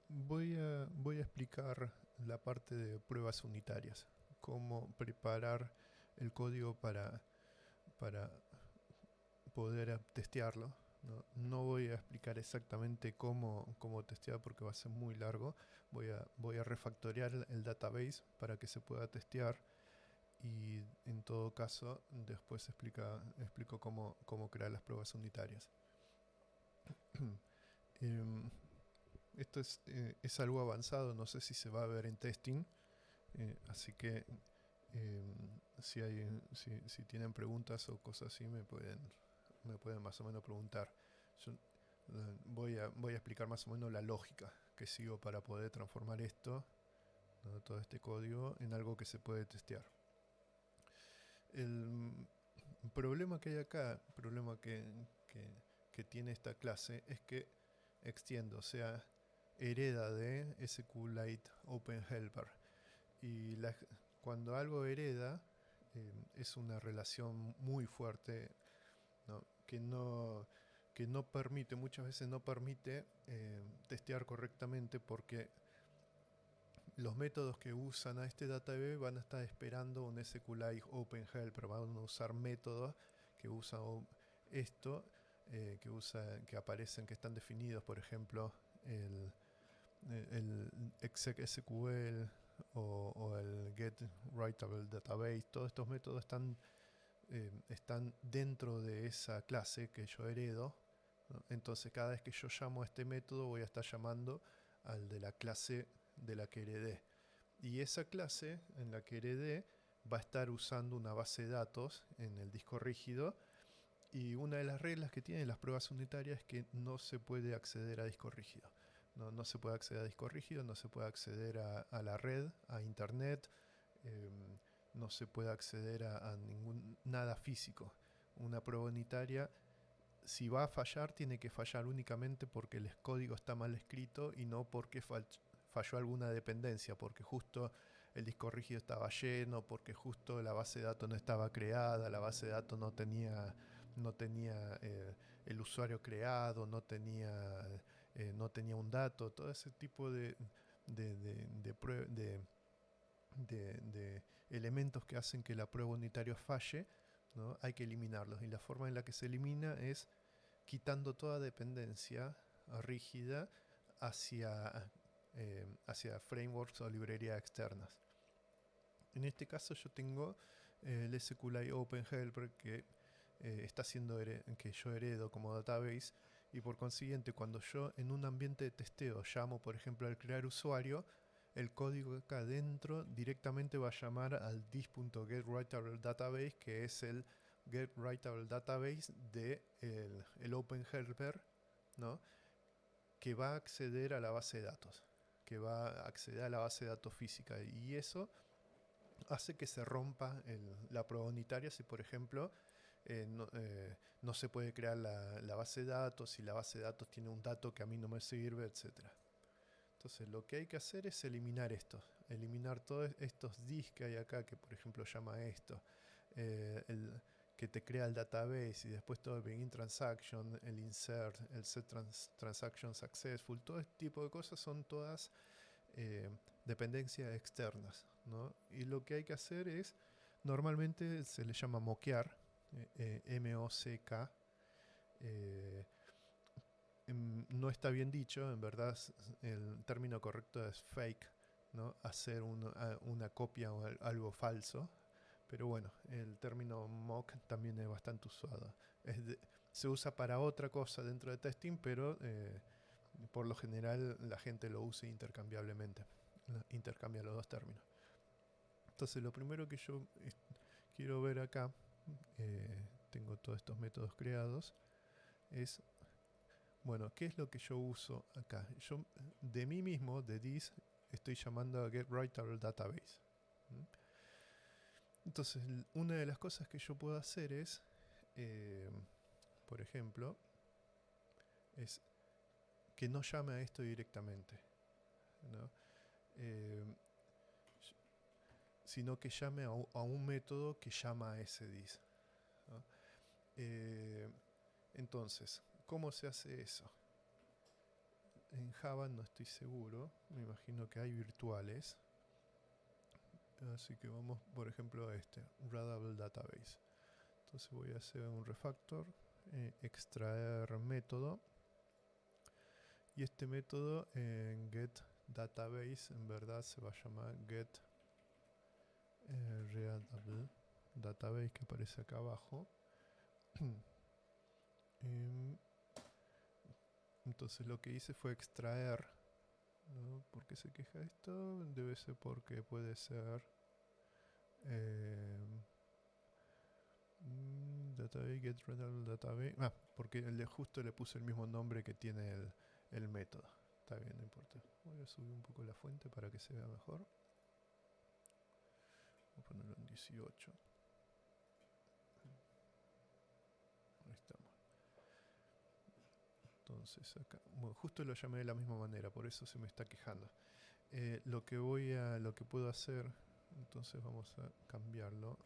Voy a explicar la parte de pruebas unitarias, cómo preparar el código para poder testearlo. No voy a explicar exactamente cómo testear porque va a ser muy largo. Voy a refactorear el database para que se pueda testear y en todo caso después explico cómo crear las pruebas unitarias. Em, Esto es algo avanzado, no sé si se va a ver en testing, así que si tienen preguntas o cosas así me pueden más o menos preguntar. Yo voy a explicar más o menos la lógica que sigo para poder transformar esto, ¿no? Todo este código en algo que se puede testear. El problema que hay acá, el problema que tiene esta clase es que extiende, o sea, hereda de SQLite Open Helper. Y cuando algo hereda, es una relación muy fuerte, ¿no? Que no permite, muchas veces no permite testear correctamente porque los métodos que usan a este database van a estar esperando un SQLite Open Helper, van a usar métodos que usan esto, que aparecen, que están definidos, por ejemplo, el exec SQL o el get writable database. Todos estos métodos están dentro de esa clase que yo heredo, ¿no? Entonces cada vez que yo llamo a este método voy a estar llamando al de la clase de la que heredé. Y esa clase en la que heredé va a estar usando una base de datos en el disco rígido. Y una de las reglas que tienen las pruebas unitarias es que no se puede acceder a disco rígido. No se puede acceder a disco rígido, no se puede acceder a la red, a internet, eh, no se puede acceder a nada físico. Una prueba unitaria, si va a fallar, tiene que fallar únicamente porque el código está mal escrito y no porque falló alguna dependencia, porque justo el disco rígido estaba lleno, porque justo la base de datos no estaba creada, la base de datos no tenía el usuario creado, no tenía un dato, todo ese tipo de, de, de, de, de elementos que hacen que la prueba unitaria falle, ¿no? Hay que eliminarlos. Y la forma en la que se elimina es quitando toda dependencia rígida hacia frameworks o librerías externas. En este caso yo tengo el SQLite Open Helper que está haciendo que yo heredo como database, y por consiguiente cuando yo en un ambiente de testeo llamo por ejemplo al crear usuario, el código acá adentro directamente va a llamar al this.getWriteableDatabase, que es el getWriteableDatabase de el Open Helper, ¿no? Que va a acceder a la base de datos, que va a acceder a la base de datos física, y eso hace que se rompa la prueba unitaria si, por ejemplo, no se puede crear la base de datos, si la base de datos tiene un dato que a mí no me sirve, etcétera. Entonces lo que hay que hacer es eliminar todos estos dis que hay acá, que por ejemplo llama esto, que te crea el database, y después todo el begin transaction, el insert, el set transaction successful, todo este tipo de cosas son todas eh, dependencias externas, ¿no? Y lo que hay que hacer es, normalmente se le llama moquear, M-O-C-K. eh, no está bien dicho, en verdad el término correcto es fake, ¿no? Hacer una copia o algo falso. Pero bueno, el término mock también es bastante usado. Se usa para otra cosa dentro de testing, pero por lo general la gente lo usa intercambiablemente. Intercambia los dos términos. Entonces lo primero que yo quiero ver acá, tengo todos estos métodos creados, es, bueno, ¿qué es lo que yo uso acá? Yo de mí mismo, de this, estoy llamando a getWriteableDatabase. Entonces, una de las cosas que yo puedo hacer es, eh, por ejemplo, es que no llame a esto directamente, ¿no? Eh, sino que llame a un método que llama a ese dis, ¿no? Entonces, ¿cómo se hace eso? en Java no estoy seguro, me imagino que hay virtuales. Así que vamos, por ejemplo, a este, Readable Database. Entonces voy a hacer un refactor, extraer método. Y este método en getDatabase en verdad se va a llamar getReadable Database, que aparece acá abajo. Entonces lo que hice fue extraer. ¿No? ¿Por qué se queja esto? Debe ser porque puede ser database getReadable database. Porque justo le puse el mismo nombre que tiene el método. Está bien, no importa. Voy a subir un poco la fuente para que se vea mejor. Voy a ponerlo en 18. Ahí estamos. Entonces acá, bueno, justo lo llamé de la misma manera, por eso se me está quejando. Lo que puedo hacer, entonces vamos a cambiarlo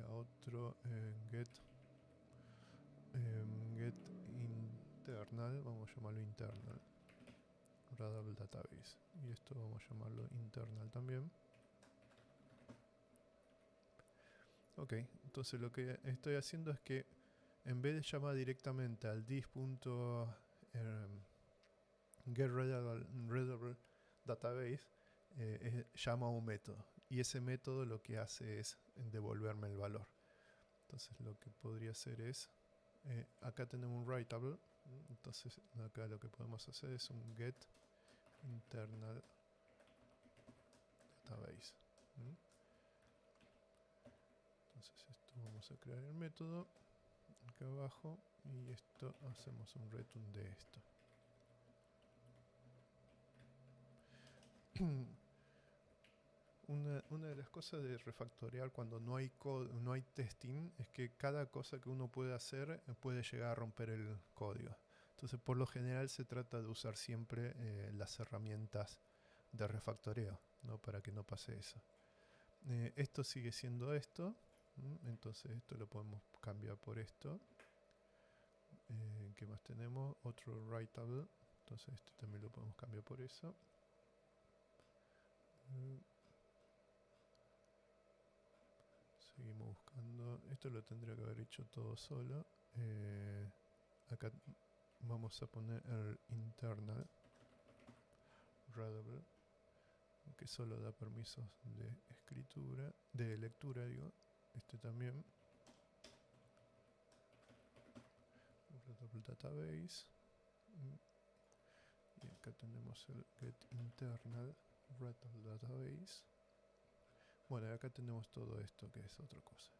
a otro get internal, vamos a llamarlo internal, Readable Database, y esto vamos a llamarlo internal también. Ok, entonces lo que estoy haciendo es que en vez de llamar directamente al dis.getReadable database, llama a un método, y ese método lo que hace es devolverme el valor. Entonces lo que podría hacer es, acá tenemos un writable, entonces acá lo que podemos hacer es un get internal database. Entonces esto vamos a crear el método acá abajo, y esto hacemos un return de esto. Una de las cosas de refactorear cuando no hay testing es que cada cosa que uno puede hacer puede llegar a romper el código. Entonces, por lo general se trata de usar siempre las herramientas de refactoreo, ¿no? Para que no pase eso. Esto sigue siendo esto, entonces esto lo podemos cambiar por esto. ¿Qué más tenemos? Otro writable, entonces este también lo podemos cambiar por eso. Seguimos buscando. Esto lo tendría que haber hecho todo solo. Acá vamos a poner el internal readable, que solo da permisos de escritura, de lectura, digo. Este también. Readable database. Y acá tenemos el get internal readable database. Bueno, acá tenemos todo esto, que es otra cosa.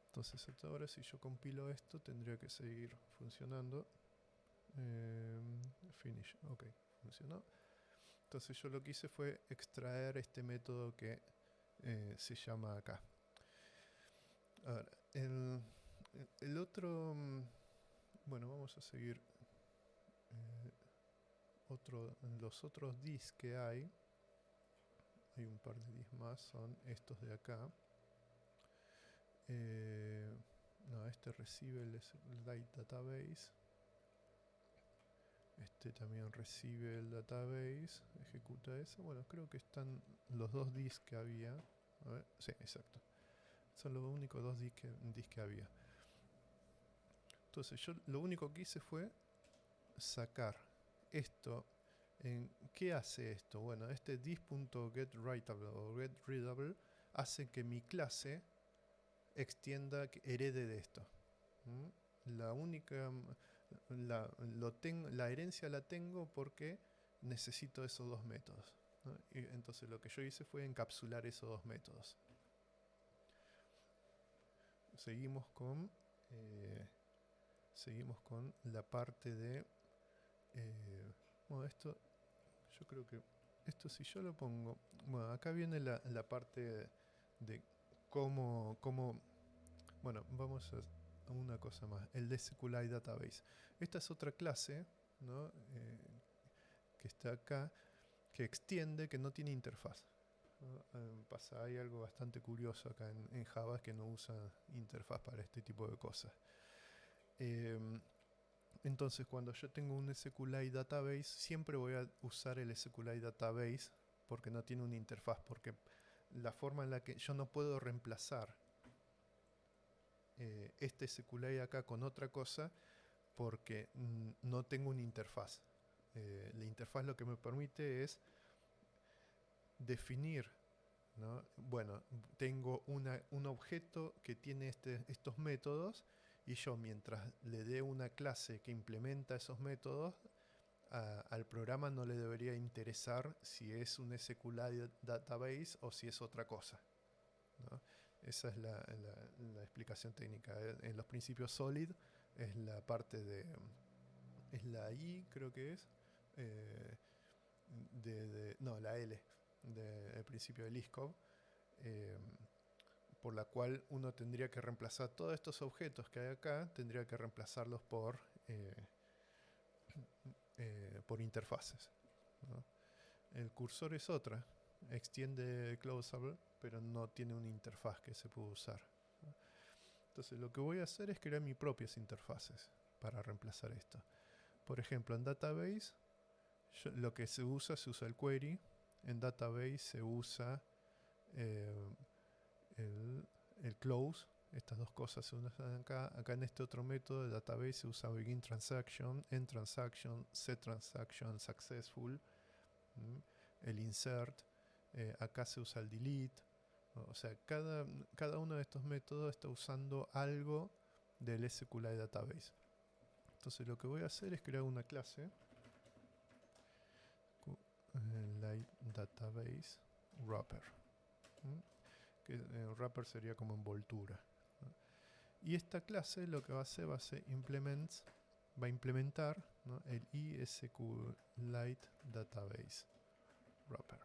Entonces hasta ahora, si yo compilo esto, tendría que seguir funcionando. Finish, ok, funcionó. Entonces yo lo que hice fue extraer este método que se llama acá. Ahora, el otro, bueno, vamos a seguir. Los otros dis que hay un par de dis más, son estos de acá. No, este recibe el database. Este también recibe el database, ejecuta eso. Bueno, creo que están los dos dis que había. A ver, sí, exacto. Son los únicos dos dis que había. Entonces yo lo único que hice fue sacar esto. ¿Qué hace esto? Bueno, este dis.getWritable o getReadable hace que mi clase extienda, que herede de esto. La única... la herencia la tengo porque necesito esos dos métodos, ¿no? Y entonces lo que yo hice fue encapsular esos dos métodos. Seguimos con la parte de bueno, esto yo creo que esto, si yo lo pongo, bueno, acá viene la parte de cómo bueno, vamos a una cosa más, el de SQLite Database. Esta es otra clase, ¿no? Que está acá, que extiende, que no tiene interfaz, ¿no? Hay algo bastante curioso acá en Java, que no usa interfaz para este tipo de cosas. Em, entonces, cuando yo tengo un SQLite Database, siempre voy a usar el SQLite Database porque no tiene una interfaz, porque la forma en la que yo no puedo reemplazar este SQLite acá con otra cosa porque no tengo una interfaz. La interfaz lo que me permite es definir, ¿no? Bueno, tengo un objeto que tiene estos métodos y yo mientras le dé una clase que implementa esos métodos, al programa no le debería interesar si es un SQLite database o si es otra cosa, ¿no? Esa es la explicación técnica. En los principios SOLID es la parte de... es la I, creo que es. eh, no, la L, del principio de Liskov, eh, por la cual uno tendría que reemplazar todos estos objetos que hay acá, tendría que reemplazarlos por interfaces, ¿no? El cursor es otra, extiende closable, pero no tiene una interfaz que se pueda usar, ¿no? Entonces lo que voy a hacer es crear mis propias interfaces para reemplazar esto. Por ejemplo, en database, lo que se usa el query. En database se usa eh, el close. Estas dos cosas se usan acá. Acá en este otro método de database se usa begin transaction, end transaction, set transaction, successful, el insert. Acá se usa el delete, ¿no? O sea, cada uno de estos métodos está usando algo del SQLite Database. Entonces lo que voy a hacer es crear una clase Light Database Wrapper, que wrapper sería como envoltura, ¿no? Y esta clase lo que va a hacer va a implementar, ¿no?, el ESQLite Database Wrapper.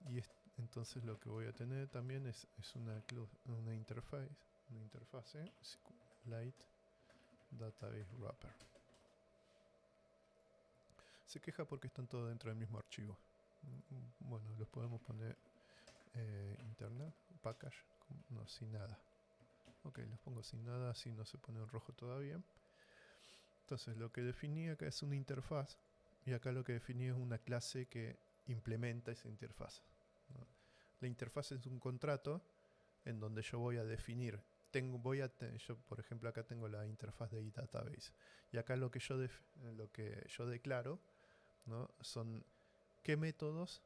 Y entonces lo que voy a tener también es una interfase SQLite Database Wrapper. Se queja porque están todos dentro del mismo archivo. Bueno, los podemos poner internet, package, no, sin nada. Ok, los pongo sin nada, así no se pone en rojo todavía. Entonces lo que definí acá es una interfaz y acá lo que definí es una clase que implementa esa interfaz, ¿no? La interfaz es un contrato en donde yo voy a definir, yo por ejemplo acá tengo la interfaz de database y acá lo que yo declaro, ¿no?, son qué métodos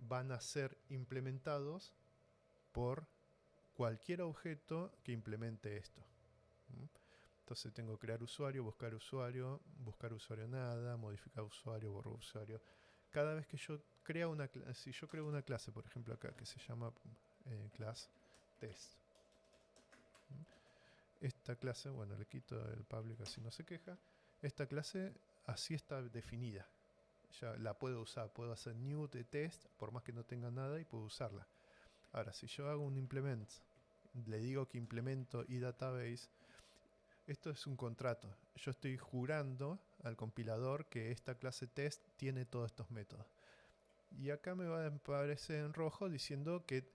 van a ser implementados por cualquier objeto que implemente esto. Entonces tengo crear usuario, buscar usuario nada, modificar usuario, borrar usuario. Cada vez que yo creo una clase, si yo creo una clase, por ejemplo acá, que se llama class test. Esta clase, bueno, le quito el public así no se queja. Esta clase así está definida. Ya la puedo usar, puedo hacer new de test, por más que no tenga nada, y puedo usarla. Ahora, si yo hago un implement, le digo que implemento eDatabase, esto es un contrato. Yo estoy jurando al compilador que esta clase test tiene todos estos métodos. Y acá me va a aparecer en rojo diciendo que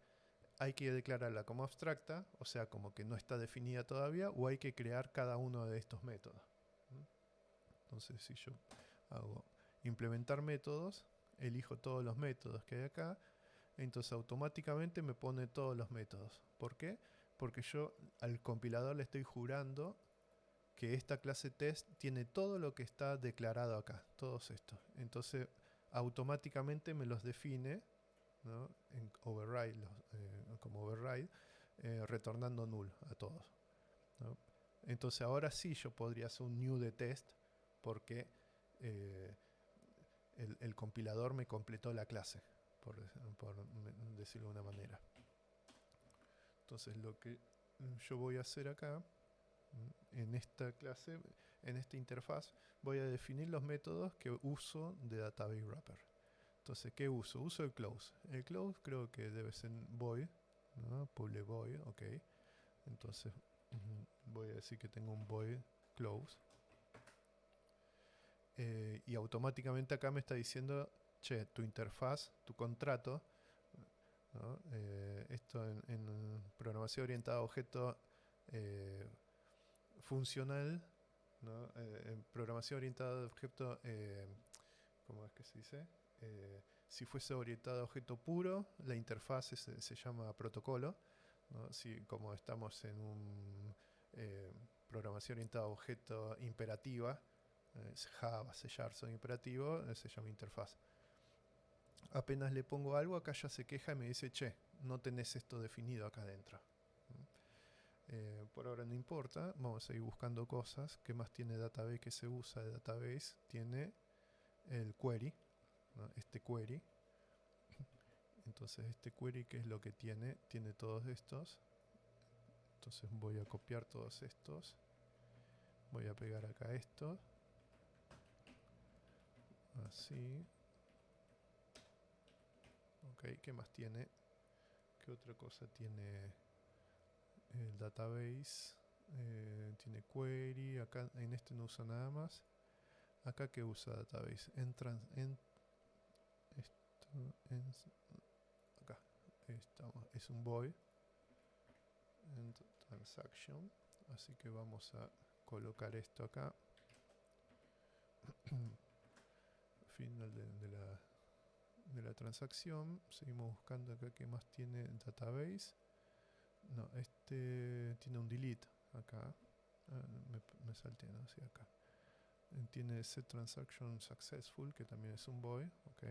hay que declararla como abstracta, o sea, como que no está definida todavía, o hay que crear cada uno de estos métodos. Entonces, si yo hago implementar métodos, elijo todos los métodos que hay acá, entonces automáticamente me pone todos los métodos. ¿Por qué? Porque yo al compilador le estoy jurando que esta clase test tiene todo lo que está declarado acá, todos estos. Entonces automáticamente me los define, ¿no?, en override, como override, retornando null a todos, ¿no? Entonces ahora sí yo podría hacer un new de test porque el compilador me completó la clase, por decirlo de una manera. Entonces lo que yo voy a hacer acá, en esta clase, en esta interfaz, voy a definir los métodos que uso de Database Wrapper. Entonces, ¿qué uso? Uso el close. El close creo que debe ser void, ¿no? Public void, ok. Entonces, voy a decir que tengo un void close. Y automáticamente acá me está diciendo, che, tu interfaz, tu contrato, ¿no? Esto en programación orientada a objeto eh, funcional, ¿no? En programación orientada a objeto, ¿cómo es que se dice? Si fuese orientada a objeto puro, la interfaz se llama protocolo, ¿no? Si, como estamos en un programación orientada a objeto imperativa, Java, C Sharp son imperativos, se llama interfaz. Apenas le pongo algo, acá ya se queja y me dice, che, no tenés esto definido acá adentro. Por ahora no importa, vamos a seguir buscando cosas. ¿Qué más tiene database que se usa de database? Tiene el query, ¿no? Este query. Entonces este query, ¿qué es lo que tiene? Tiene todos estos. Entonces voy a copiar todos estos. Voy a pegar acá esto. Así. Ok, ¿qué más tiene? ¿Qué otra cosa tiene el database? Tiene query. Acá en este no usa nada más. Acá que usa database. Esto, acá estamos. Es un void. End transaction. Así que vamos a colocar esto acá. Final de la transacción. Seguimos buscando acá qué más tiene database. No, este tiene un delete acá. Me salté, ¿no? Sí, acá. Tiene set transaction successful, que también es un void. Ok.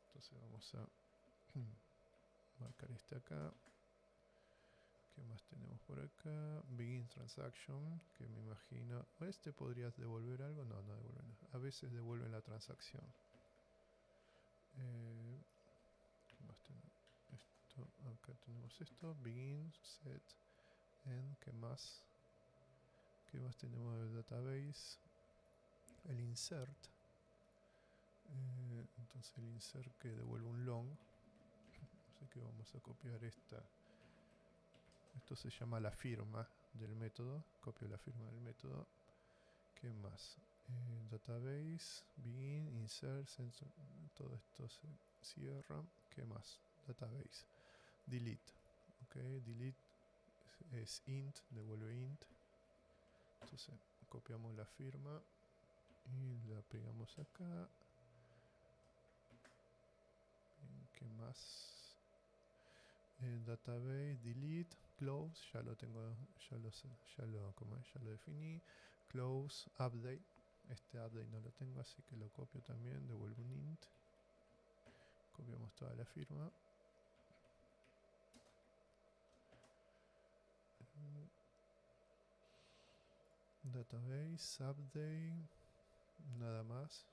Entonces vamos a marcar este acá. ¿Qué más tenemos por acá? Begin transaction, que me imagino. ¿Este podrías devolver algo? No, no devuelve nada. A veces devuelven la transacción. ¿Qué más tenemos? Esto, acá tenemos esto. Begin, set, end. ¿Qué más? ¿Qué más tenemos del database? El insert. Entonces el insert que devuelve un long. Así que vamos a copiar esta. Esto se llama la firma del método. Copio la firma del método. ¿Qué más? Database, begin, insert, sensor, todo esto se cierra. ¿Qué más? Database. Delete. Ok, delete es int, devuelve int. Entonces copiamos la firma y la pegamos acá. ¿Qué más? Database, delete, close, ya lo tengo, ya lo definí. Close, update. Este update no lo tengo, así que lo copio también, devuelvo un int. Copiamos toda la firma. Database, update, nada más.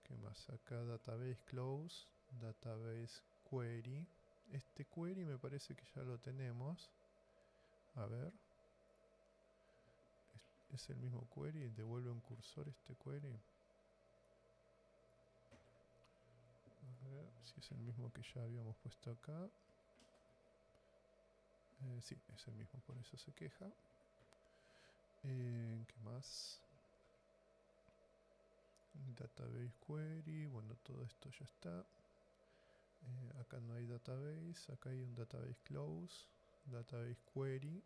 ¿Qué más? Acá database close, database query. Este query me parece que ya lo tenemos. A ver. ¿Es el mismo query? ¿Devuelve un cursor este query? A ver si es el mismo que ya habíamos puesto acá. Sí, es el mismo, por eso se queja. ¿Qué más? Database query, bueno, todo esto ya está. Acá no hay database, acá hay un database close, database query,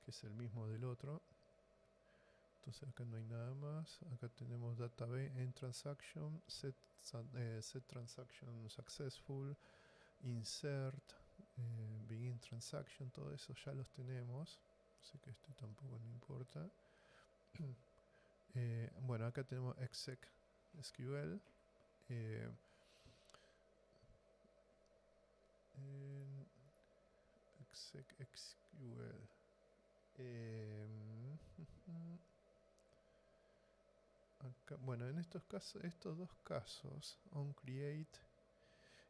que es el mismo del otro. Entonces acá no hay nada más. Acá tenemos database en transaction, set transaction successful, insert, begin transaction, todo eso ya los tenemos. Así que esto tampoco no importa. Bueno, acá tenemos exec SQL. Exec SQL. Acá, bueno, en estos casos, estos dos casos, onCreate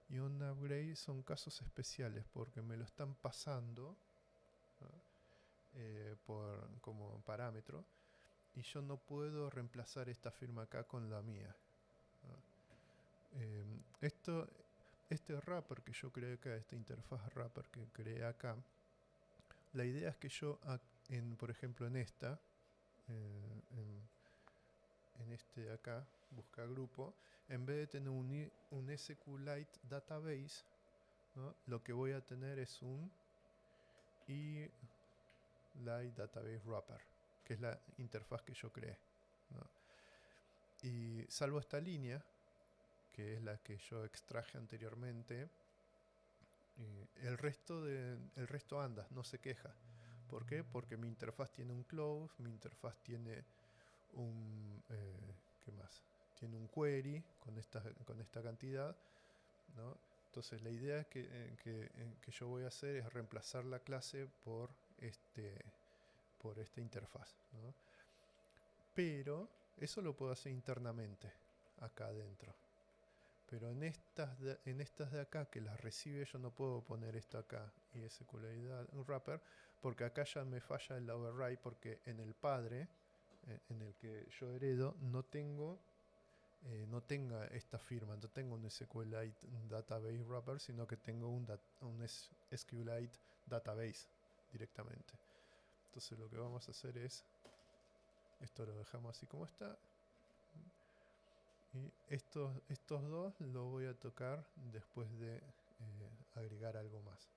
y onUpgrade, son casos especiales porque me lo están pasando, ¿no? Como parámetro, y yo no puedo reemplazar esta firma acá con la mía, ¿no? Este wrapper que yo creé acá, esta interfaz wrapper que creé acá, la idea es que yo, por ejemplo en esta, en en este de acá, busca grupo, en vez de tener un SQLite database, ¿no? Lo que voy a tener es un eLite database wrapper, que es la interfaz que yo creé, ¿no? Y salvo esta línea, que es la que yo extraje anteriormente, el resto anda, no se queja. ¿Por qué? Porque mi interfaz tiene un close, mi interfaz tiene un ¿qué más? Tiene un query con esta cantidad, ¿no? Entonces la idea que yo voy a hacer es reemplazar la clase por esta interfaz, ¿no? Pero eso lo puedo hacer internamente acá adentro. Pero en estas de acá que las recibe, yo no puedo poner esto acá y SQLite un wrapper, porque acá ya me falla el override, porque en el padre, en el que yo heredo, no tenga esta firma, no tengo un SQLite database wrapper, sino que tengo un SQLite database directamente. Entonces lo que vamos a hacer es, esto lo dejamos así como está. Y estos dos los voy a tocar después de agregar algo más.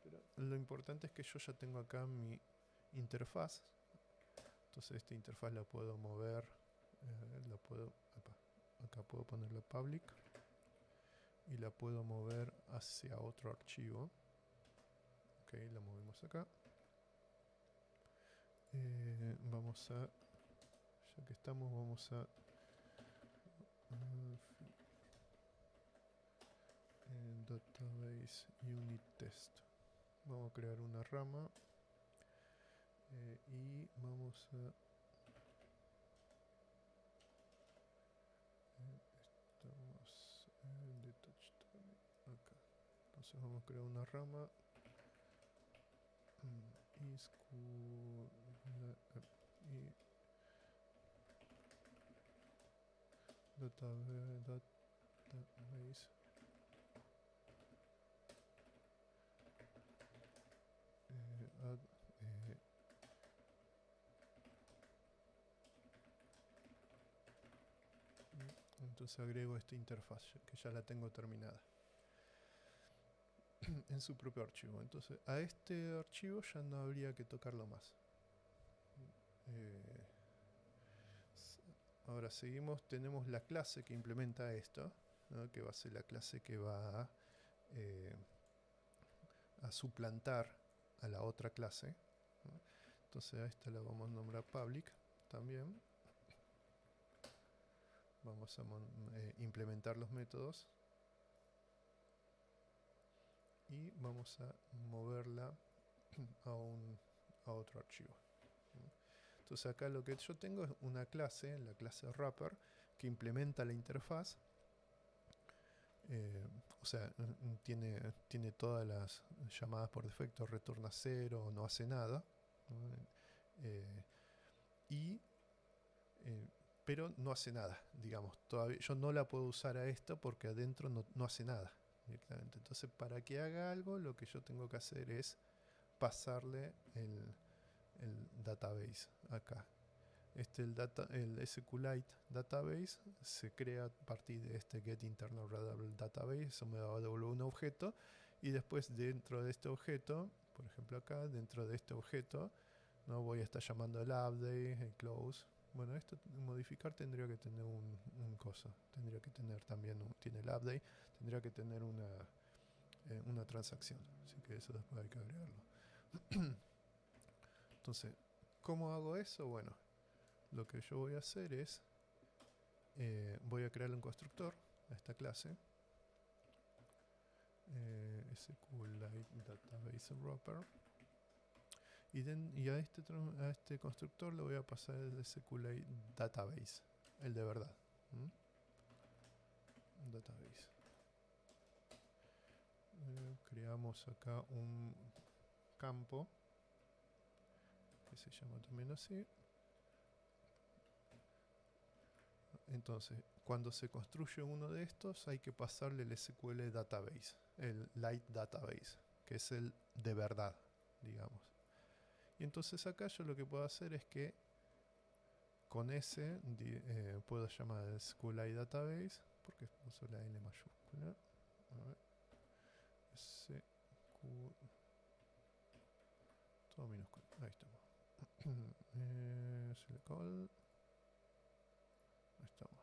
Pero lo importante es que yo ya tengo acá mi interfaz. Entonces esta interfaz la puedo mover. Acá puedo ponerle public. Y la puedo mover hacia otro archivo. Ok, la movemos acá. Vamos a... Ya que estamos, vamos a... database unit test. Vamos a crear una rama. Y vamos a... estamos en detach acá. Entonces vamos a crear una rama. Y database add, entonces agrego esta interfaz que ya la tengo terminada en su propio archivo. Entonces a este archivo ya no habría que tocarlo más. Ahora seguimos, tenemos la clase que implementa esto, ¿no? Que va a ser la clase que va a suplantar a la otra clase, ¿no? Entonces a esta la vamos a nombrar public también. Vamos a implementar los métodos y vamos a moverla a otro archivo. Entonces acá lo que yo tengo es una clase, la clase wrapper, que implementa la interfaz. O sea, tiene todas las llamadas por defecto, retorna 0, no hace nada, ¿no? Pero no hace nada, digamos. Todavía yo no la puedo usar a esto porque adentro no hace nada directamente. Entonces, para que haga algo, lo que yo tengo que hacer es pasarle el database acá. El SQLite database se crea a partir de este get internal readable database. Eso me va a devolver un objeto. Y después dentro de este objeto, por ejemplo acá, dentro de este objeto, no voy a estar llamando el update, el close. Bueno, esto modificar tendría que tener un coso. Tendría que tener también, tiene el update, tendría que tener una transacción. Así que eso después hay que agregarlo. Entonces, ¿cómo hago eso? Bueno, lo que yo voy a hacer es, voy a crear un constructor a esta clase. SQLite database wrapper. Y a este constructor le voy a pasar el SQLite database, el de verdad. Database. Creamos acá un campo que se llama también así. Entonces, cuando se construye uno de estos, hay que pasarle el SQL database, el Lite database, que es el de verdad, digamos. Y entonces acá yo lo que puedo hacer es que con S puedo llamar al SQLite Database, porque uso la L mayúscula. A ver, SQ, todo minúsculo, ahí estamos. Select all, ahí estamos.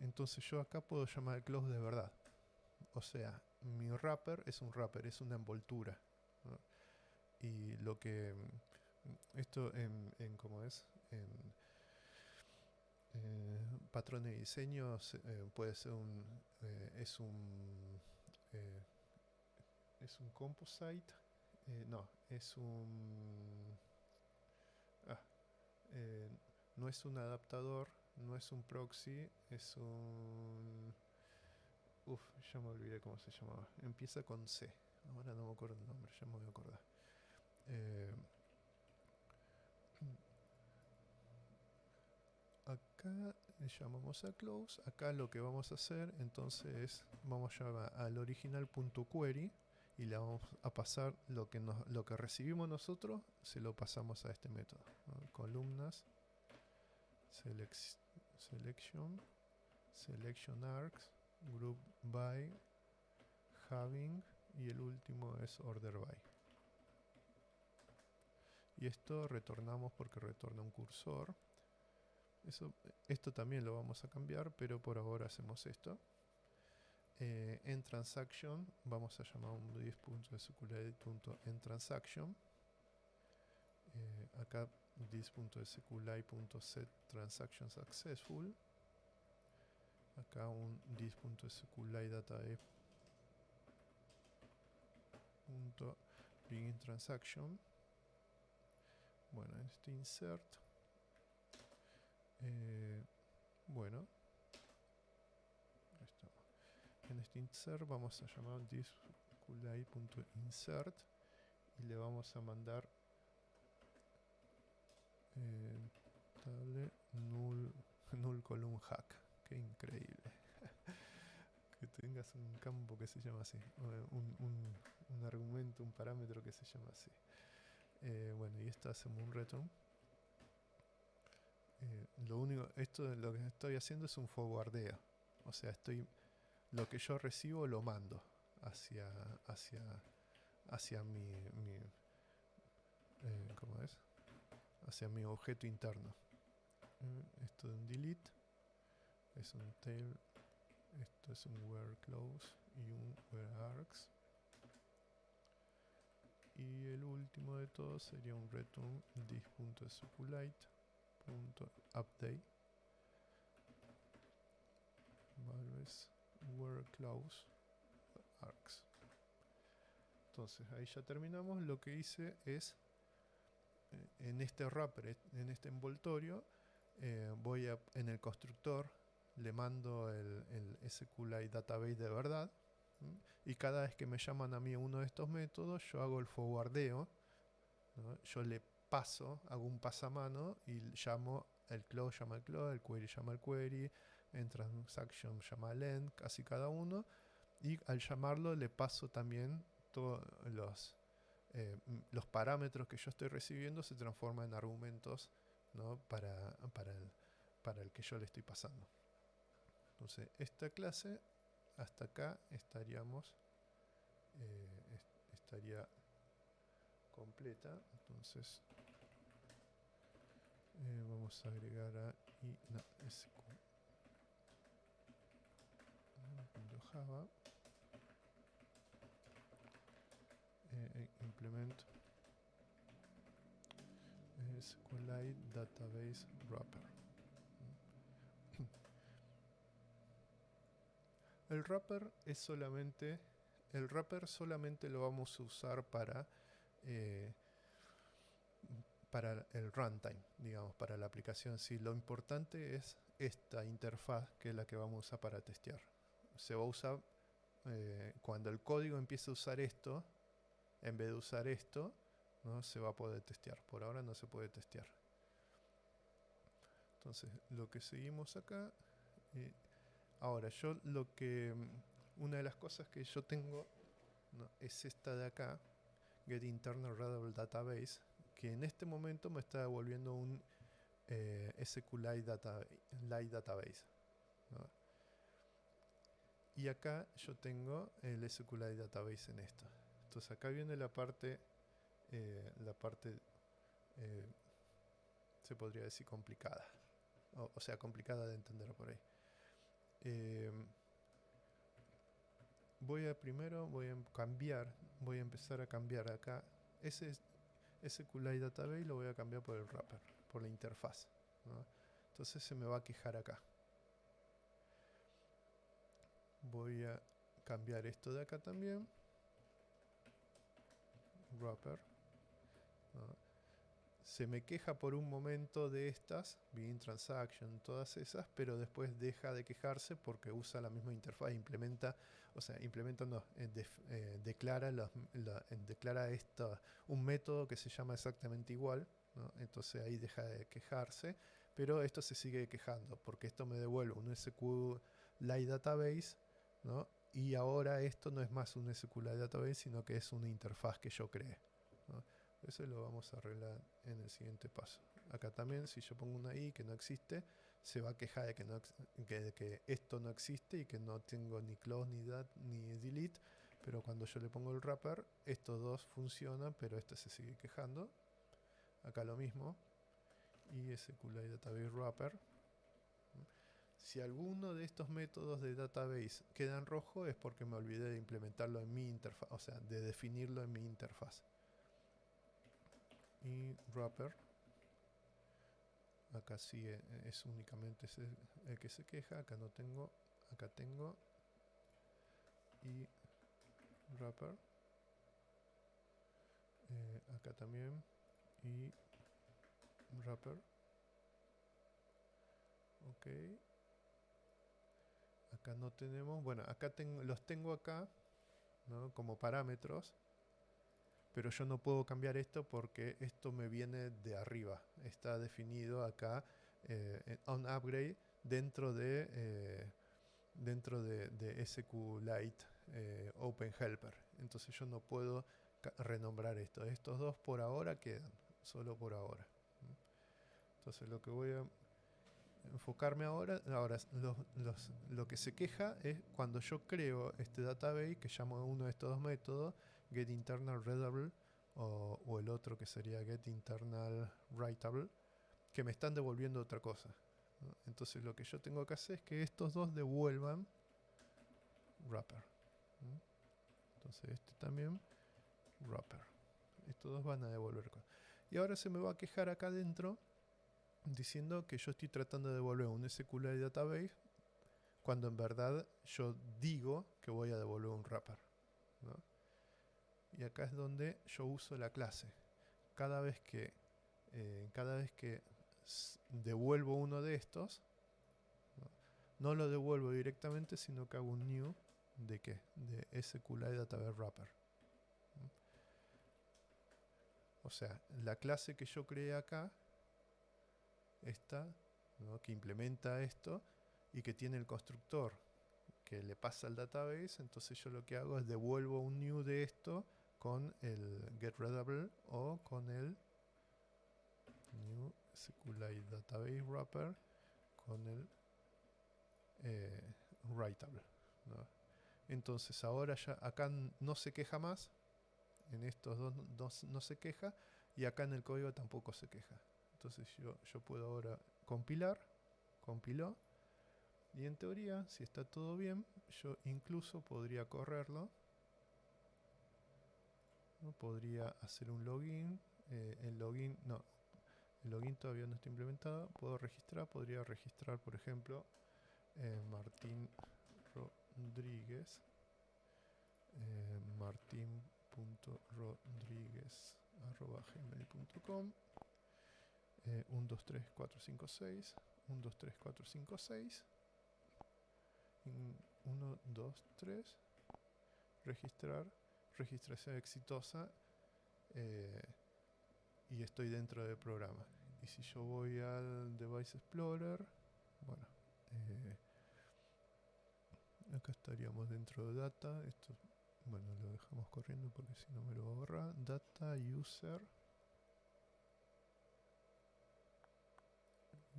Entonces yo acá puedo llamar al close de verdad. O sea, mi wrapper, es una envoltura, ¿no? Y lo que esto ¿cómo es? En patrón de diseño puede ser eh, es un composite, no, es un ah, eh, no es un adaptador, no es un proxy, es un ya me olvidé cómo se llamaba. Empieza con C. Ahora no me acuerdo el nombre, ya me voy a acordar. Eh, acá le llamamos a close. Acá lo que vamos a hacer entonces es, vamos a llamar al original.query y le vamos a pasar lo que recibimos nosotros, se lo pasamos a este método, ¿no? Columnas, selection arcs, group by, having, y el último es order by. Y esto retornamos porque retorna un cursor. Esto también lo vamos a cambiar, pero por ahora hacemos esto. En transaction vamos a llamar un this.sqlite.enTransaction. Acá this.sqlite.set transaction successful. Acá un this.sqlite.begin transaction. Bueno, en este insert, bueno, ahí está. En este insert vamos a llamar this.sqlite.insert y le vamos a mandar table null column hack. Qué increíble. Que tengas un campo que se llama así, un argumento, un parámetro que se llama así. Bueno, y esto hacemos un return. Lo que estoy haciendo es un forwardeo. O sea, lo que yo recibo lo mando hacia ¿cómo es? Hacia mi objeto interno. Esto de un delete es un tail. Esto es un where close y un where args. Y el último de todos sería un return this.sqlite.update valves where close args. Entonces ahí ya terminamos. Lo que hice es en este wrapper, en este envoltorio, en el constructor le mando el SQLite Database de verdad, y cada vez que me llaman a mí uno de estos métodos, yo hago el forwardeo, ¿no? Yo le paso, hago un pasamano y llamo el close, llama al close, el query llama al query, en transaction llama al end, casi cada uno, y al llamarlo le paso también todos los parámetros que yo estoy recibiendo se transforman en argumentos, ¿no? para el que yo le estoy pasando. Entonces esta clase hasta acá estaría completa. Entonces vamos a agregar a Java implement SQLite Database Wrapper. El wrapper solamente lo vamos a usar para el runtime, digamos, para la aplicación. Sí, lo importante es esta interfaz, que es la que vamos a usar para testear. Se va a usar cuando el código empiece a usar esto, en vez de usar esto, no se va a poder testear. Por ahora no se puede testear. Entonces, lo que seguimos acá. Ahora, una de las cosas que yo tengo, ¿no? Es esta de acá, Get Internal Readable Database, que en este momento me está devolviendo un SQLite Database, ¿no? Y acá yo tengo el SQLite Database en esto. Entonces acá viene la parte se podría decir complicada, o sea, complicada de entender por ahí. Voy a empezar a cambiar acá ese SQLite Database, lo voy a cambiar por el wrapper, por la interfaz, ¿no? Entonces se me va a quejar acá. Voy a cambiar esto de acá también, wrapper, ¿no? Se me queja por un momento de estas, begin transaction, todas esas, pero después deja de quejarse porque usa la misma interfaz, declara un método que se llama exactamente igual, ¿no? Entonces ahí deja de quejarse, pero esto se sigue quejando porque esto me devuelve un SQLite Database, ¿no? Y ahora esto no es más un SQLite Database, sino que es una interfaz que yo creé, ¿no? Eso lo vamos a arreglar en el siguiente paso. Acá también, si yo pongo una i que no existe, se va a quejar de que esto no existe y que no tengo ni close ni delete, pero cuando yo le pongo el wrapper, estos dos funcionan, pero este se sigue quejando. Acá lo mismo, y SQLite Database Wrapper. Si alguno de estos métodos de database queda en rojo es porque me olvidé de implementarlo en mi interfaz, o sea, de definirlo en mi interfaz. Y wrapper, acá sí es únicamente el que se queja, acá no tengo, acá tengo, y wrapper, acá también, y wrapper, ok, acá no tenemos, bueno, acá los tengo acá, ¿no? Como parámetros, pero yo no puedo cambiar esto porque esto me viene de arriba, está definido acá on upgrade dentro de SQLite Open Helper. Entonces yo no puedo renombrar esto. Estos dos por ahora quedan, solo por ahora. Entonces lo que voy a enfocarme ahora lo que se queja es cuando yo creo este database que llamo uno de estos dos métodos, getInternalReadable o el otro que sería getInternalWritable, que me están devolviendo otra cosa, ¿no? Entonces lo que yo tengo que hacer es que estos dos devuelvan wrapper, ¿no? Entonces este también wrapper. Estos dos van a devolver cosas. Y ahora se me va a quejar acá adentro diciendo que yo estoy tratando de devolver un SQLite Database cuando en verdad yo digo que voy a devolver un wrapper, ¿no? Y acá es donde yo uso la clase. Cada vez que devuelvo uno de estos, no lo devuelvo directamente, sino que hago un new de ¿qué? De SQLite Database Wrapper. O sea, la clase que yo creé acá, esta, ¿no? Que implementa esto y que tiene el constructor que le pasa al database, entonces yo lo que hago es devuelvo un new de esto con el getReadable o con el new SQLite Database Wrapper con el writable, ¿no? Entonces ahora ya acá no se queja más, en estos dos no se queja, y acá en el código tampoco se queja. Entonces yo puedo ahora compiló, y en teoría, si está todo bien, yo incluso podría correrlo, ¿no? Podría hacer un login, el login todavía no está implementado. Podría registrar, por ejemplo, Martín Rodríguez, martin.rodriguez@gmail.com, 1 2 3 4 5 6 1 2 3 4 5 6 1 2 3 registración exitosa, y estoy dentro del programa. Y si yo voy al Device Explorer, bueno, acá estaríamos dentro de data. Esto, bueno, lo dejamos corriendo porque si no me lo va a borrar. Data user,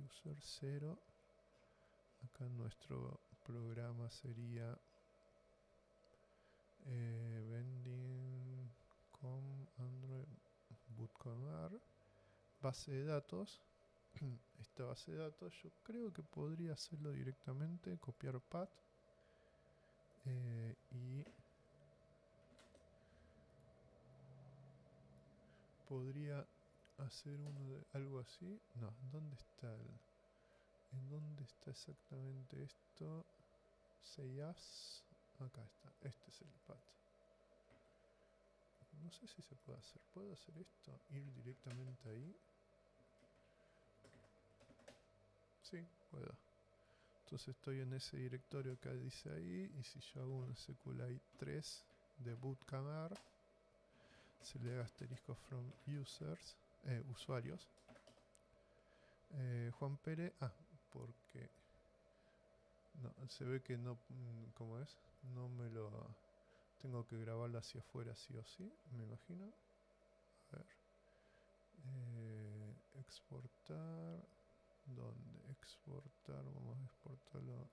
user 0. Acá nuestro programa sería vending com android bootcamr base de datos. Esta base de datos yo creo que podría hacerlo directamente, copiar path y podría hacer algo así. No, ¿dónde está ¿en dónde está exactamente esto? Sayas. Acá está, este es el path. No sé si se puede hacer. ¿Puedo hacer esto? Ir directamente ahí. Sí, puedo. Entonces estoy en ese directorio que dice ahí. Y si yo hago un SQLite 3 de bootcamr, se le da asterisco from users, usuarios. Juan Pérez. Porque no, se ve que no. ¿Cómo es? No me lo. Tengo que grabarlo hacia afuera sí o sí, me imagino. A ver. Exportar. ¿Dónde? Exportar. Vamos a exportarlo a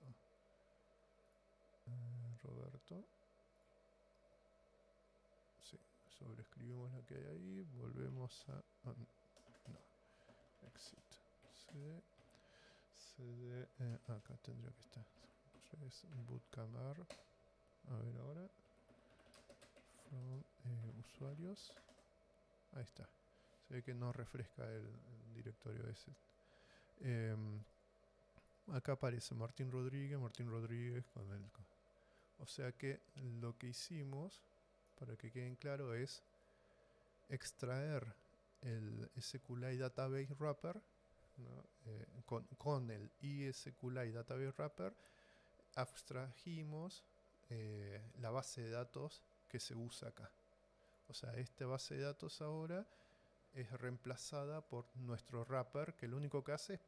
Roberto. Sí, sobreescribimos lo que hay ahí. Volvemos a. No. Exit. CD. Acá tendría que estar. Es bootcamr. A ver ahora. From usuarios. Ahí está. Se ve que no refresca el directorio ese. Acá aparece Martín Rodríguez con el. O sea que lo que hicimos, para que queden claro, es extraer el SQLite Database Wrapper, ¿no? Con el iSQLite Database Wrapper abstrajimos la base de datos que se usa acá. O sea, esta base de datos ahora es reemplazada por nuestro wrapper, que lo único que hace es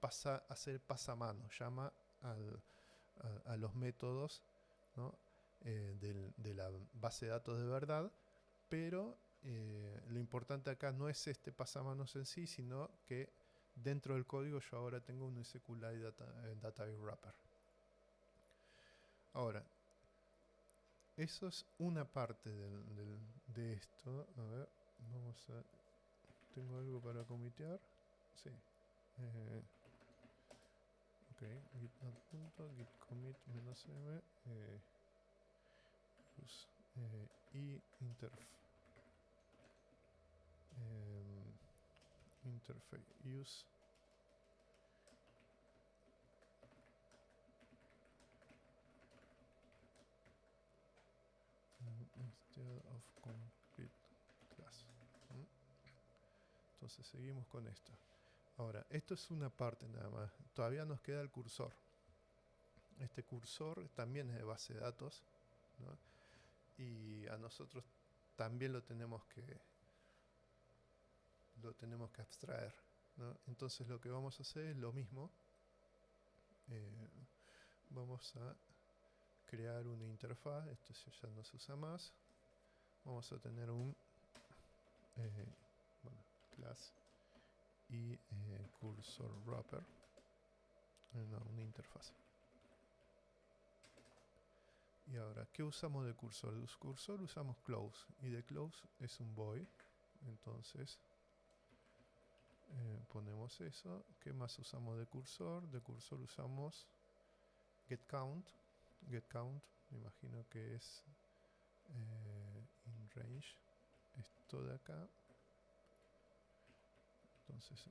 hacer pasamano, llama a los métodos, ¿no? De la base de datos de verdad, pero lo importante acá no es este pasamanos en sí, sino que dentro del código yo ahora tengo un SQLite Database Wrapper. Ahora, eso es una parte de esto. A ver, vamos a. ¿Tengo algo para comitear? Sí. Ok, git commit -m use interface use instead of complete class. Entonces seguimos con esto. Ahora, esto es una parte nada más. Todavía nos queda el cursor. Este cursor también es de base de datos, ¿no? Y a nosotros también lo tenemos que abstraer, ¿no? Entonces lo que vamos a hacer es lo mismo. Vamos a crear una interfaz. Esto ya no se usa más. Vamos a tener un class y cursor wrapper. No, una interfaz. Y ahora, ¿qué usamos de cursor? De cursor usamos close, y de close es un void. Entonces ponemos eso. ¿Qué más usamos de cursor? De cursor usamos getCount. GetCount, me imagino que es in range. Esto de acá. Entonces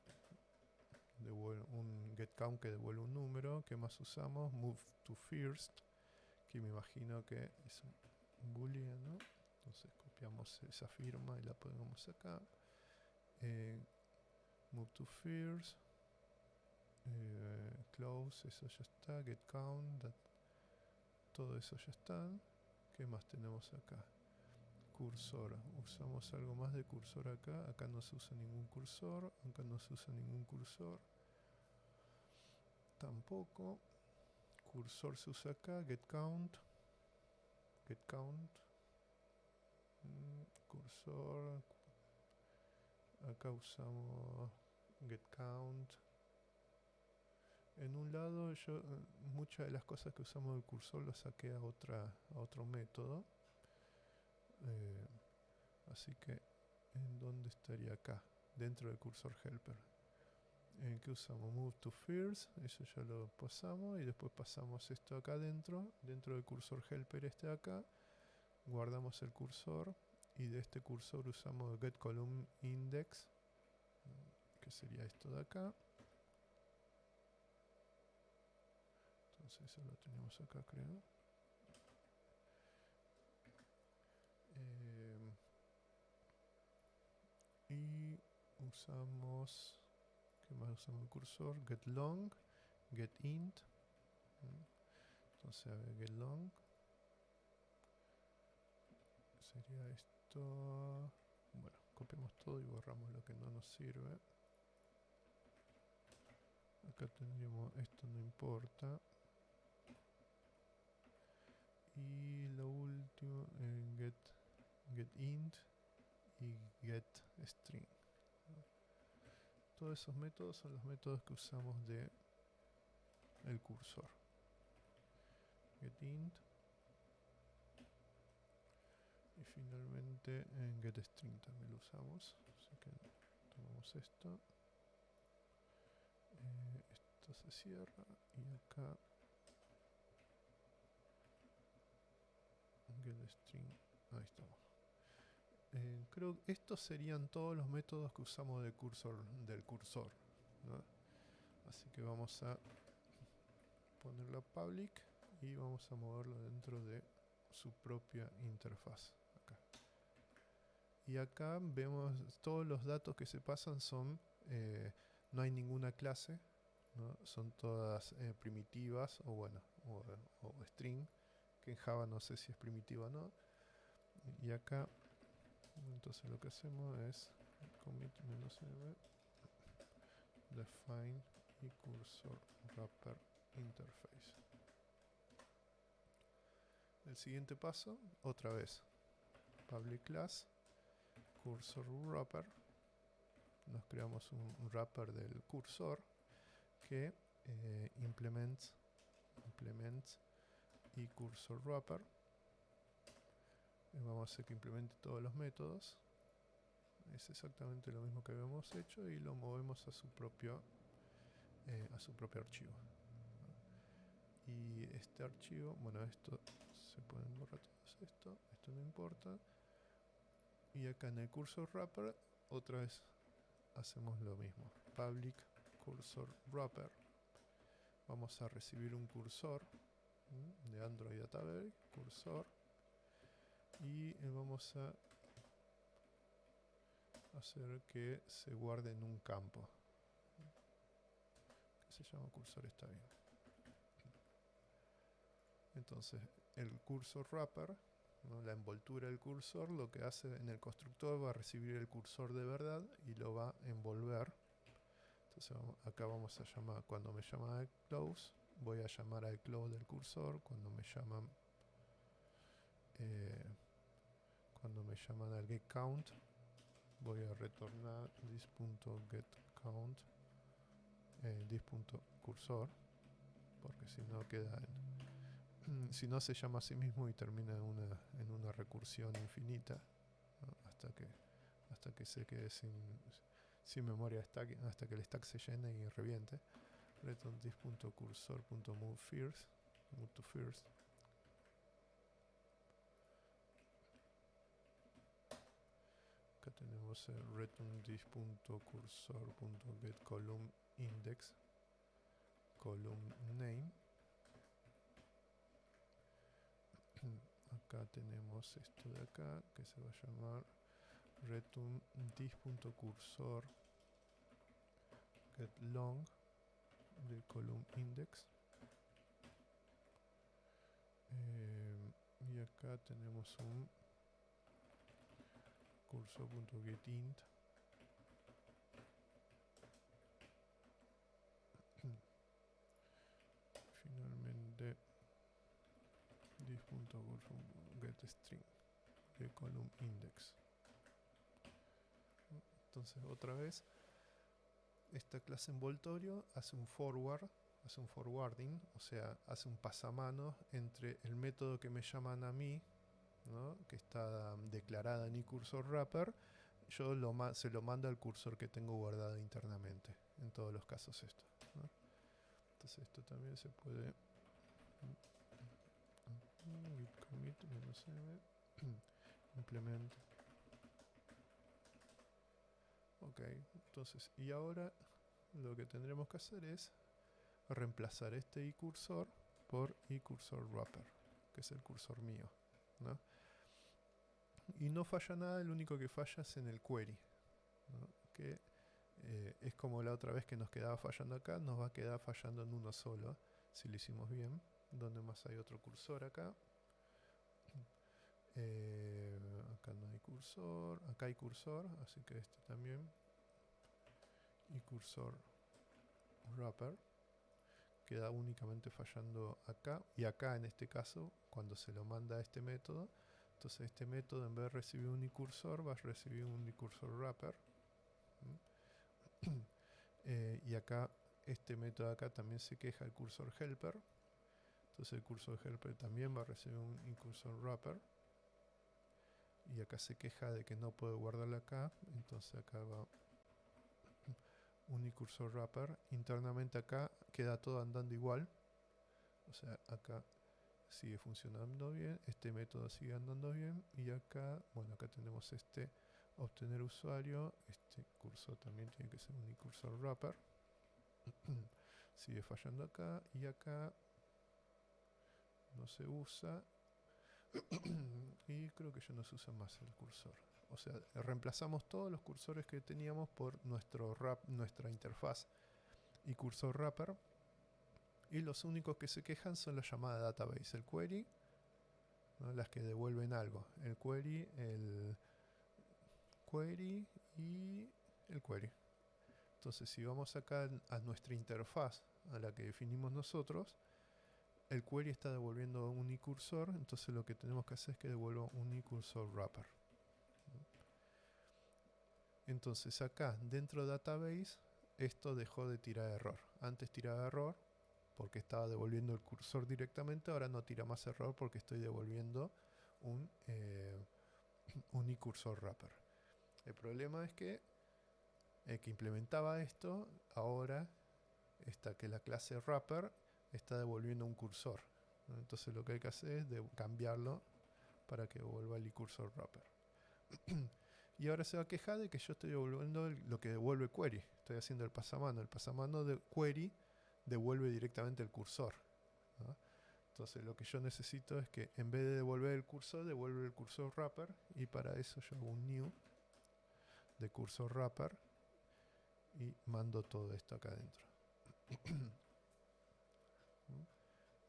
devuelve un getCount que devuelve un número. ¿Qué más usamos? Move to first, que me imagino que es un boolean, ¿no? Entonces copiamos esa firma y la ponemos acá. Move to first, close, eso ya está. Get count, todo eso ya está. ¿Qué más tenemos acá? Cursor, usamos algo más de cursor acá. Acá no se usa ningún cursor. Acá no se usa ningún cursor. Tampoco. Cursor se usa acá. Get count. Get count. Cursor. Acá usamos get count. En un lado yo muchas de las cosas que usamos del cursor lo saqué a otro método. Así que, ¿en dónde estaría acá? Dentro del cursor helper. ¿En qué usamos? Move to first, eso ya lo pasamos. Y después pasamos esto acá dentro del cursor helper este de acá. Guardamos el cursor. Y de este cursor usamos get column index, que sería esto de acá. Entonces eso lo tenemos acá, creo. Y usamos, ¿qué más usamos el cursor? Get long, get int. Entonces a ver, get long sería esto. Bueno, copiamos todo y borramos lo que no nos sirve. Acá tendríamos, esto no importa. Y lo último, get int y get string. Todos esos métodos son los métodos que usamos de el cursor. Get int. Y finalmente en getString también lo usamos. Así que tomamos esto. Esto se cierra. Y acá getString. Ahí estamos. Creo que estos serían todos los métodos que usamos del cursor, ¿no? Así que vamos a ponerlo a public y vamos a moverlo dentro de su propia interfaz. Acá. Y acá vemos todos los datos que se pasan son, no hay ninguna clase, ¿no? Son todas primitivas o bueno, o string, que en Java no sé si es primitiva o no. Y acá, entonces lo que hacemos es commit -m define y cursor wrapper interface. El siguiente paso, otra vez, public class, cursor wrapper. Nos creamos un wrapper del cursor que implement y cursor wrapper. Vamos a hacer que implemente todos los métodos. Es exactamente lo mismo que habíamos hecho y lo movemos a su propio archivo. Y este archivo, bueno, esto se pueden borrar todos esto no importa. Y acá en el cursor wrapper otra vez hacemos lo mismo. Public cursor wrapper. Vamos a recibir un cursor de Android Database, cursor, y vamos a hacer que se guarde en un campo que se llama cursor, está bien. Entonces el cursor wrapper, ¿no? La envoltura del cursor, lo que hace en el constructor va a recibir el cursor de verdad y lo va a envolver. Entonces acá vamos a llamar, cuando me llama close, voy a llamar al close del cursor. Cuando me llaman al getCount, voy a retornar this.getCount, this.cursor, porque si no queda si no se llama a sí mismo y termina en una recursión infinita, ¿no? hasta que se quede sin memoria stack, hasta que el stack se llene y reviente. Return this.cursor.move first, move to first. Acá tenemos el return this.cursor.getColumnIndex, column name. Acá tenemos esto de acá que se va a llamar return this.cursor getLong del column index. Y acá tenemos un cursor.getInt. Finalmente this.getString de column index. Entonces otra vez esta clase envoltorio hace un forward hace un forwarding, o sea, hace un pasamanos entre el método que me llaman a mí, ¿no? Que está declarada en iCursorWrapper, yo se lo mando al cursor que tengo guardado internamente. En todos los casos esto, ¿no? Entonces esto también se puede git commit -m implement. Ok, entonces, y ahora lo que tendremos que hacer es reemplazar este iCursor por iCursorWrapper, que es el cursor mío, ¿no? Y no falla nada, lo único que falla es en el query, ¿no? Que es como la otra vez que nos quedaba fallando acá, nos va a quedar fallando en uno solo, si lo hicimos bien. Donde más hay otro cursor acá. Acá no hay cursor, acá hay cursor, así que este también. Y cursor wrapper. Queda únicamente fallando acá. Y acá en este caso, cuando se lo manda a este método, entonces este método en vez de recibir un iCursor va a recibir un iCursor wrapper. Y acá este método de acá también se queja el cursor helper. Entonces el cursor helper también va a recibir un iCursor wrapper. Y acá se queja de que no puede guardarlo acá. Entonces acá va un iCursor wrapper. Internamente acá queda todo andando igual. O sea, acá sigue funcionando bien. Este método sigue andando bien. Y acá, bueno, acá tenemos este obtener usuario. Este cursor también tiene que ser un iCursor wrapper. Sigue fallando acá. Y acá no se usa. Y creo que ya no se usa más el cursor. O sea, reemplazamos todos los cursores que teníamos por nuestra interfaz y cursor wrapper. Y los únicos que se quejan son las llamadas database, el query, ¿no? Las que devuelven algo. El query y el query. Entonces, si vamos acá a nuestra interfaz, a la que definimos nosotros, el query está devolviendo un iCursor, entonces lo que tenemos que hacer es que devuelva un iCursor wrapper. Entonces acá, dentro de database, esto dejó de tirar error. Antes tiraba error porque estaba devolviendo el cursor directamente, ahora no tira más error porque estoy devolviendo un iCursor wrapper. El problema es que el que implementaba esto, ahora está que la clase wrapper está devolviendo un cursor, ¿no? Entonces lo que hay que hacer es cambiarlo para que devuelva el iCursor wrapper. Y ahora se va a quejar de que yo estoy devolviendo lo que devuelve query. Estoy haciendo el pasamano. El pasamano de query devuelve directamente el cursor, ¿no? Entonces lo que yo necesito es que en vez de devolver el cursor, devuelve el cursor wrapper. Y para eso yo hago un new de cursor wrapper y mando todo esto acá adentro.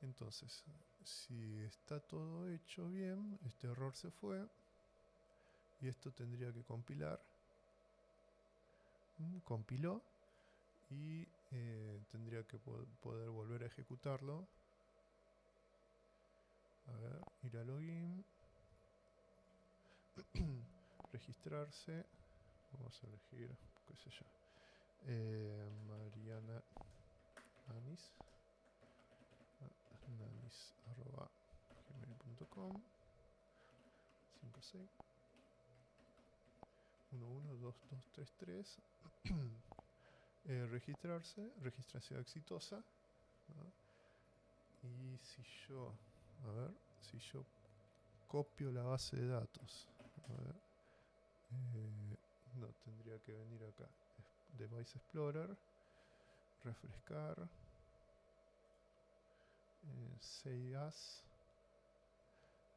Entonces, si está todo hecho bien, este error se fue. Y esto tendría que compilar. Compiló. Y tendría que poder volver a ejecutarlo. A ver, ir a login. Registrarse. Vamos a elegir, qué sé yo. Mariana Nanis. Nanis@gmail.com 56 112233. Registración exitosa, ¿no? Y si yo, a ver, si yo copio la base de datos, a ver, no, tendría que venir acá, Device Explorer, refrescar, Save As,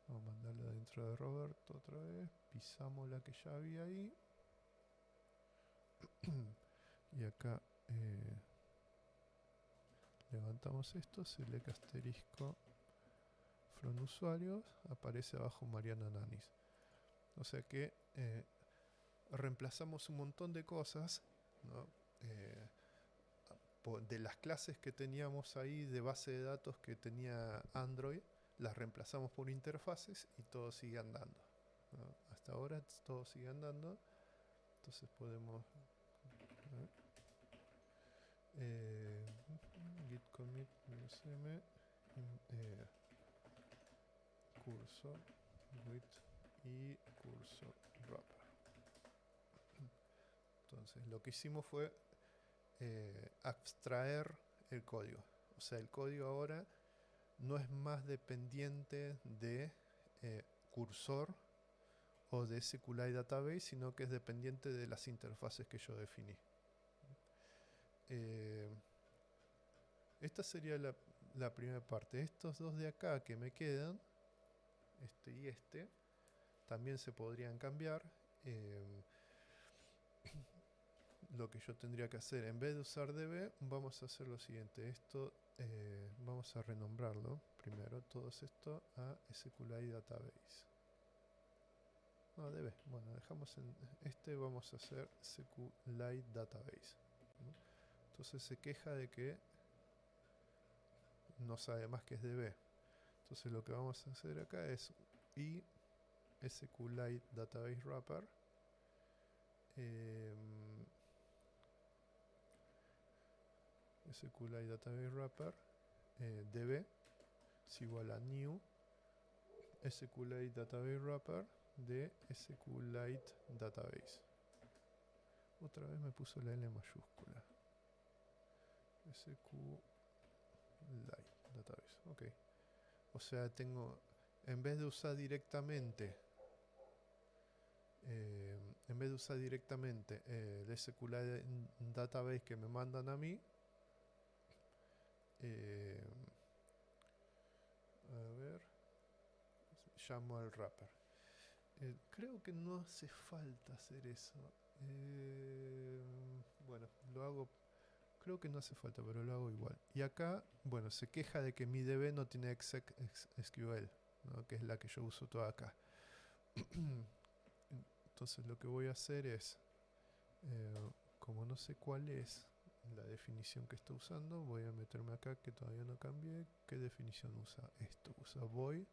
vamos a mandarla dentro de Roberto otra vez, pisamos la que ya había ahí, y acá levantamos esto, select asterisco from usuarios, aparece abajo Mariana Nanis. O sea que reemplazamos un montón de cosas, ¿no? De las clases que teníamos ahí de base de datos que tenía Android, las reemplazamos por interfaces y todo sigue andando, ¿no? Hasta ahora todo sigue andando. Entonces podemos git commit -m cursor with y cursor wrapper. Entonces lo que hicimos fue abstraer el código. O sea, el código ahora no es más dependiente de cursor o de SQLite Database, sino que es dependiente de las interfaces que yo definí. Esta sería la primera parte. Estos dos de acá que me quedan, este y este, también se podrían cambiar. Lo que yo tendría que hacer, en vez de usar db, vamos a hacer lo siguiente. Esto vamos a renombrarlo primero, todo esto a SQLite Database. No, db. Bueno, dejamos en este, vamos a hacer SQLite Database. Entonces se queja de que no sabe más que es db. Entonces lo que vamos a hacer acá es y SQLite Database Wrapper. SQLite Database Wrapper db es igual a new SQLite Database Wrapper de SQLite Database. Otra vez me puso la L mayúscula. SQLite Database. Ok. O sea, tengo, en vez de usar directamente el SQLite Database que me mandan a mí, a ver, llamo al wrapper. Creo que no hace falta hacer eso. Bueno, lo hago. Creo que no hace falta, pero lo hago igual. Y acá, bueno, se queja de que mi DB no tiene exec-SQL, ¿no? Que es la que yo uso toda acá. Entonces lo que voy a hacer es, como no sé cuál es la definición que está usando, voy a meterme acá que todavía no cambié. ¿Qué definición usa esto? Usa void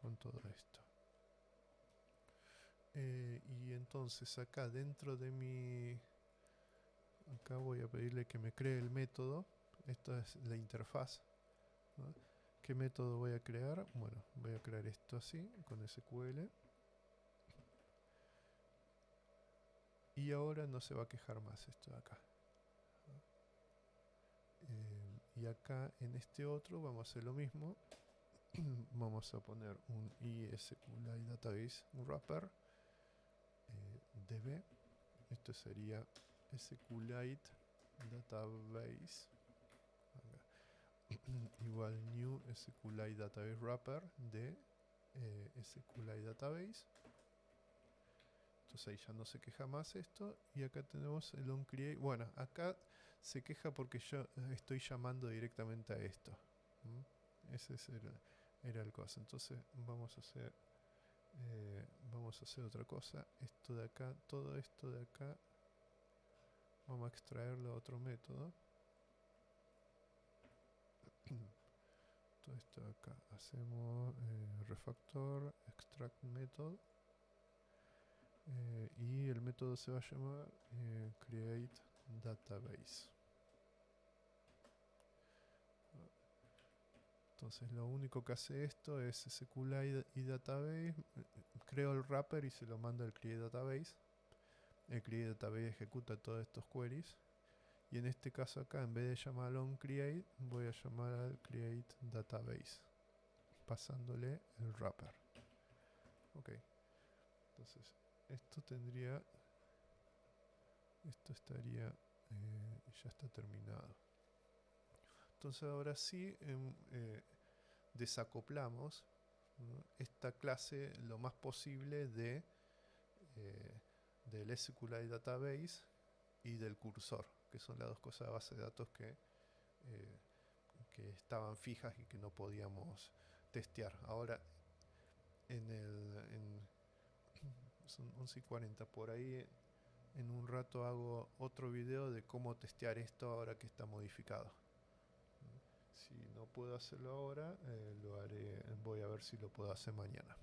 con todo esto. Y entonces acá dentro de mi... Acá voy a pedirle que me cree el método. Esto es la interfaz, ¿no? ¿Qué método voy a crear? Bueno, voy a crear esto así, con SQL. Y ahora no se va a quejar más esto de acá. Y acá en este otro vamos a hacer lo mismo. Vamos a poner un SQLite Database Wrapper db. Esto sería SQLite Database igual new SQLite Database Wrapper de SQLite Database. Entonces ahí ya no se queja más esto. Y acá tenemos el onCreate. Bueno, acá se queja porque yo estoy llamando directamente a esto. Ese era el caso. Entonces vamos a hacer otra cosa. Esto de acá, todo esto de acá, vamos a extraerlo a otro método. Todo esto de acá. Hacemos refactor, extract method. Y el método se va a llamar create database. Entonces lo único que hace esto es SQLite y database. Creo el wrapper y se lo manda al create database. El create database ejecuta todos estos queries. Y en este caso acá, en vez de llamar al onCreate, voy a llamar al create database, pasándole el wrapper. Ok. Entonces esto tendría... Esto estaría... ya está terminado. Entonces ahora sí desacoplamos, ¿no?, esta clase lo más posible del SQLite Database y del cursor, que son las dos cosas de base de datos que estaban fijas y que no podíamos testear. Ahora son 11:40, por ahí en un rato hago otro video de cómo testear esto ahora que está modificado. Si no puedo hacerlo ahora, lo haré, voy a ver si lo puedo hacer mañana.